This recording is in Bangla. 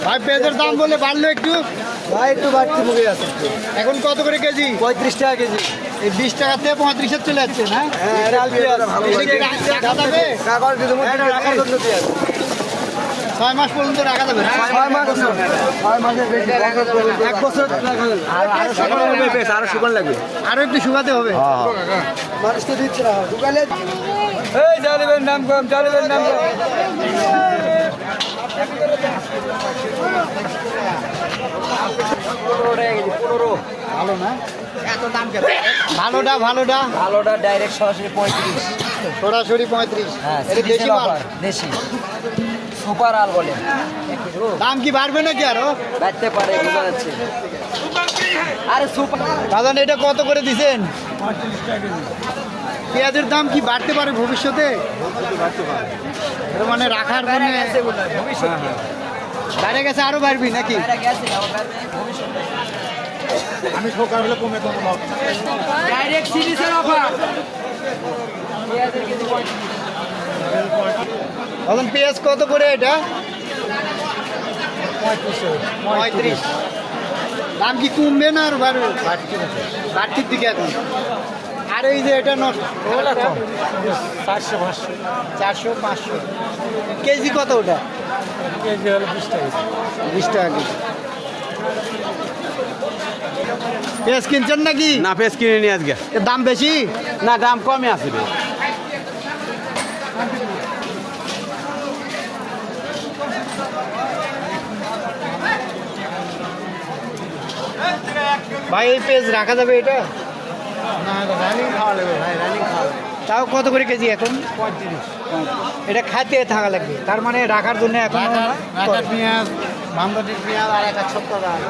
ভাই পেঁয়াজের দাম বলে বাড়লো একটু, ভাই একটু বাড়তি মুখে আছে। এখন কত করে কেজি? 35 টাকা কেজি। এই 20 টাকা থেকে 35 চলে যাচ্ছে না? হ্যাঁ, এটা পেঁয়াজ ভালো এটা কি রাখা যাবে? কাগজ দিতে রাখার জন্য পেঁয়াজ 6 মাস পর্যন্ত রাখা যাবে? 6 মাস 6 মাসের বেশি 1 বছর রাখা যাবে। আরো শুকানো লাগবে বেশ, আরো শুকানো লাগবে। আরো একটু শুকাতে হবে। মানুষ তো দিচ্ছে না শুকালে। এই জালিবের নাম কম, জালিবের নাম কম। ভালো না? ভালোটা ভালোটা ভালোটা ডাইরেক্ট সরাসরি 35। সরাসরি 35। হ্যাঁ, এটা দেশি মাল। দেশি সুপার আল বলে। দাম কি বাড়বে নাকি আরো? বাড়তে পারে, বোঝা যাচ্ছে। আরে সুপার দাদা এটা কত করে দিছেন? পেঁয়াজের দাম কি বাড়তে পারে ভবিষ্যতে? এর মানে রাখার জন্য বাইরে গেছে আরো বাড়বি নাকি? আমি সকাল হলে কমে কমে ডাইরেক্ট সিরিজের অফার। এখন পেঁয়াজ কত করে এটা? 35। দাম কি কমবে না আর বাড়বে? বাড়তির দিকে এখন। আর এই যে এটা নষ্ট 400 500 কেজি কত ওটা? কেজি হলো 20 টাকা। 20 টাকা কেজি। পেঁয়াজ কিনছেন নাকি? না পেঁয়াজ কিনে নি আজকে। এর দাম বেশি? না দাম কমই আছে রে। ভাই এই পেঁয়াজ রাখা যাবে এটা? না রানিং খাওয়া লাগবে ভাই, রানিং খাওয়া। তাও কত করে কেজি এখন? 35। এটা খাইতে থাকা লাগবে, তার মানে রাখার জন্য এখন পেঁয়াজ, বামবাটির পেঁয়াজ আর একটা 70 টাকা।